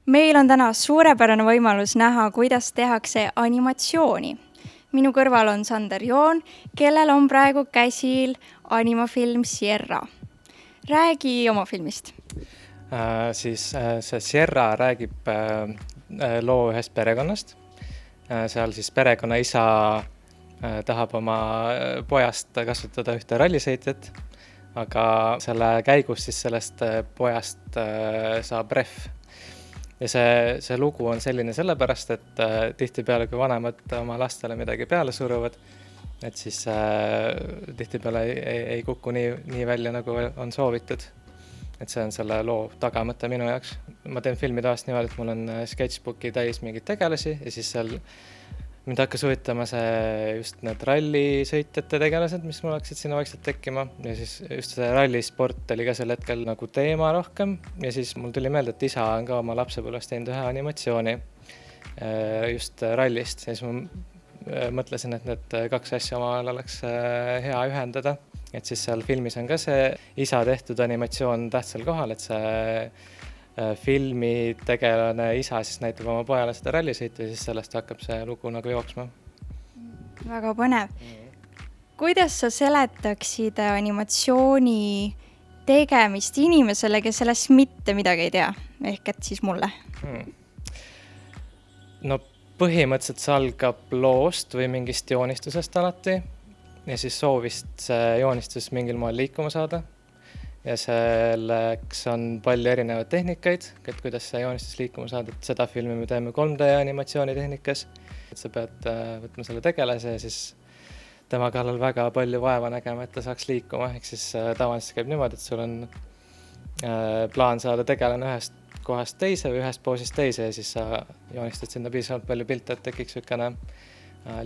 Meil on täna suurepärane võimalus näha, kuidas tehakse animatsiooni. Minu kõrval on Sander Joon, kellel on praegu käsil animafilm Sierra. Räägi oma filmist. See Sierra räägib loo ühest perekonnast. Seal siis perekonna isa tahab oma pojast kasvatada ühte rallisõitjat, aga selle käigus siis sellest pojast saab ref. Ja see lugu on selline sellepärast, et tihtipeale kui vanemad oma lastele midagi peale suruvad, et siis tihtipeale ei kuku nii välja, nagu on soovitud. Et see on selle loo tagamõte minu jaoks. Ma teen filmi tavaliselt niimoodi, et mul on sketchbooki täis mingeid tegelasi ja siis seal mind hakkas huvitama just need rallisõitjate tegelased, mis mul hakkasid sinna vaikselt tekkima. Ja siis just see rallisport oli ka sel hetkel nagu teema rohkem. Ja siis mul tuli meelde, et isa on ka oma lapsepõlvest teinud ühe animatsiooni just rallist. Ja siis ma mõtlesin, et need kaks asja omavahel oleks hea ühendada. Et siis seal filmis on ka see isa tehtud animatsioon tähtsal kohal, et see filmi tegelane isa siis näitab oma pojale seda rallisõitu ja siis sellest hakkab see lugu nagu jooksma. Väga põnev. Kuidas sa seletaksid animatsiooni tegemist inimesele, kes sellest mitte midagi ei tea? Ehk et siis mulle. No põhimõtteliselt see algab loost või mingist joonistusest alati. Ja siis soovist see joonistus mingil moel liikuma saada. Ja selleks on palju erinevaid tehnikaid, et kuidas see joonistus liikuma saada. Et seda filmi me teeme 3D animatsiooni tehnikas. Et sa pead võtma selle tegelase ja siis tema kallal väga palju vaeva nägema, et ta saaks liikuma. Ehk siis tavaliselt käib niimoodi, et sul on plaan saada tegelane ühest kohast teise või ühest poosist teise ja siis sa joonistad sinna piisavalt palju pilte, et tekiks sükene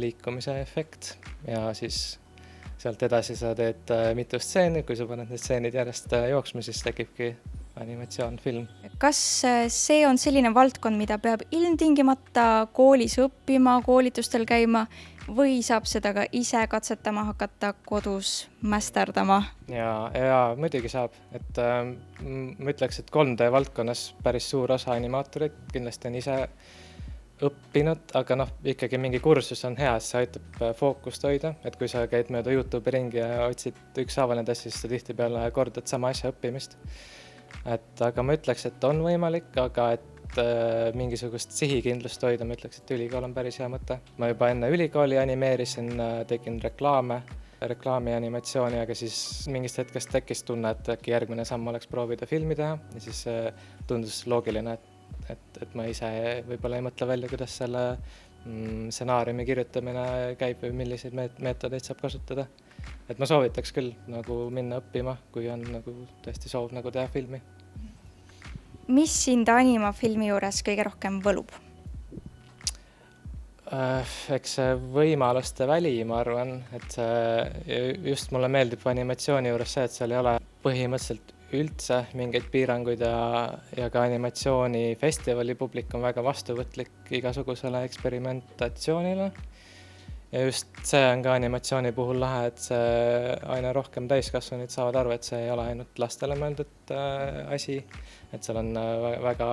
liikumise efekt ja siis sealt edasi sa teed mitu stseeni, kui sa paned need stseenid järjest jooksma, siis tekibki animatsioon, film. Kas see on selline valdkond, mida peab ilmtingimata koolis õppima, koolitustel käima või saab seda ka ise katsetama hakata kodus mästerdama? Ja muidugi saab. Et ma ütleks, et 3D valdkonnas päris suur osa animaatorid kindlasti on ise õppinud, aga ikkagi mingi kursus on hea, see aitab fookust hoida, et kui sa käid mööda YouTube ringi ja otsid ükshaaval need asja, siis sa tihtipeale kordad sama asja õppimist. Aga ma ütleks, et on võimalik, aga et mingisugust sihikindlust hoida, ma ütleks, et ülikool on päris hea mõte. Ma juba enne ülikooli animeerisin, tegin reklaami animatsiooni, aga siis mingist hetkest tekkis tunne, et äkki järgmine samm oleks proovida filmi teha ja siis tundus loogiline, et ma ise võib-olla ei mõtle välja, kuidas selle stsenaariumi kirjutamine käib või milliseid meetodeid saab kasutada. Et ma soovitaks küll nagu minna õppima, kui on nagu tõesti soov nagu teha filmi. Mis sind animafilmi juures kõige rohkem võlub? Eks see võimaluste väli, ma arvan, et just mulle meeldib animatsiooni juures see, et seal ei ole põhimõtteliselt üldse mingeid piiranguid ja ka animatsioonifestivali publik on väga vastuvõtlik igasugusele eksperimentatsioonile. Ja just see on ka animatsiooni puhul lahe, et see aina rohkem täiskasvanid saavad aru, et see ei ole ainult lastele mõeldud asi, et seal on väga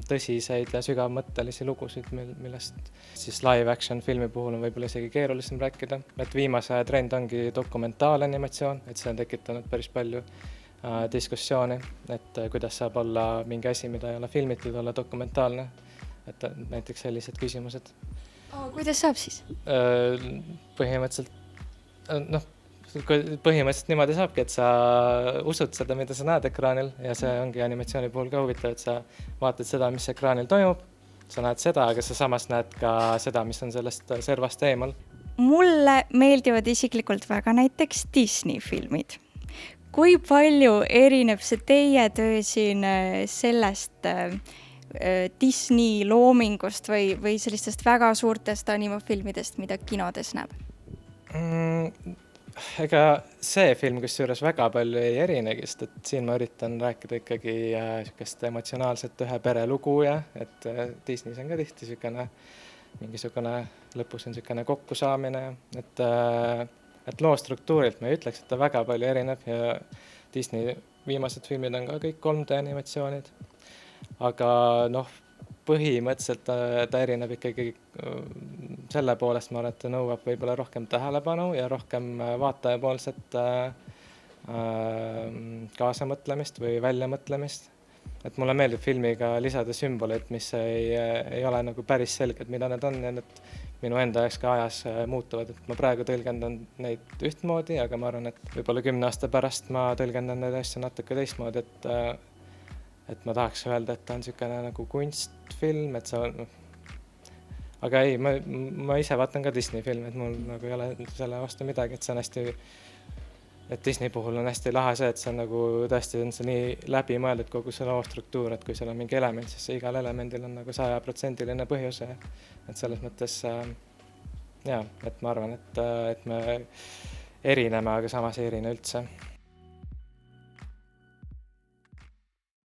tõsiseid ja sügavmõttelisi lugusid, millest siis live action filmi puhul on võib-olla isegi keerulisem rääkida. Et viimase trend ongi dokumentaalanimatsioon, et see on tekitanud päris palju diskussiooni, et kuidas saab olla mingi asi, mida ei ole filmitud, olla dokumentaalne, et näiteks sellised küsimused. Kuidas saab siis? Põhimõtteliselt niimoodi saabki, et sa usud seda, mida sa näed ekraanil ja see ongi animatsiooni puhul ka huvitav, et sa vaatad seda, mis ekraanil toimub, sa näed seda, aga sa samas näed ka seda, mis on sellest servast eemal. Mulle meeldivad isiklikult väga näiteks Disney filmid. Kui palju erineb see teie töö siin sellest Disney loomingust või sellistest väga suurtest animafilmidest, mida kinodes näeb? Ega see film kusjuures väga palju ei erinegi, sest et siin ma üritan rääkida ikkagi sükest emotsionaalset ühe pere lugu ja et Disney's on ka tihti mingisugune lõpus on sükene kokkusaamine, et loo struktuurilt ma ei ütleks, et ta väga palju erineb ja Disney viimased filmid on ka kõik 3D animatsioonid. Aga põhimõtteliselt ta erineb ikkagi selle poolest, ma arvan, et ta nõuab võib-olla rohkem tähelepanu ja rohkem vaatajapoolset kaasamõtlemist või väljamõtlemist. Et mulle meeldib filmiga lisada sümboleid, mis ei ole nagu päris selged, mida need on ja need minu enda jaoks ka ajas muutuvad. Et ma praegu tõlgendan neid ühtmoodi, aga ma arvan, et võib-olla 10 aasta pärast ma tõlgendan neid asju natuke teistmoodi, et ma tahaks öelda, et ta on niisugune nagu kunstfilm, et sa... Aga ei, ma ise vaatan ka Disney filmi, et mul nagu ei ole selle vastu midagi, et see on hästi... Et Disney puhul on hästi lahe see, et see on nagu tõesti on see nii läbi mõeldud kogu see loostruktuur, et kui seal on mingi element, siis igal elemendil on nagu 100% põhjus. Et selles mõttes, et ma arvan, et me erineme, aga samas ei erine üldse.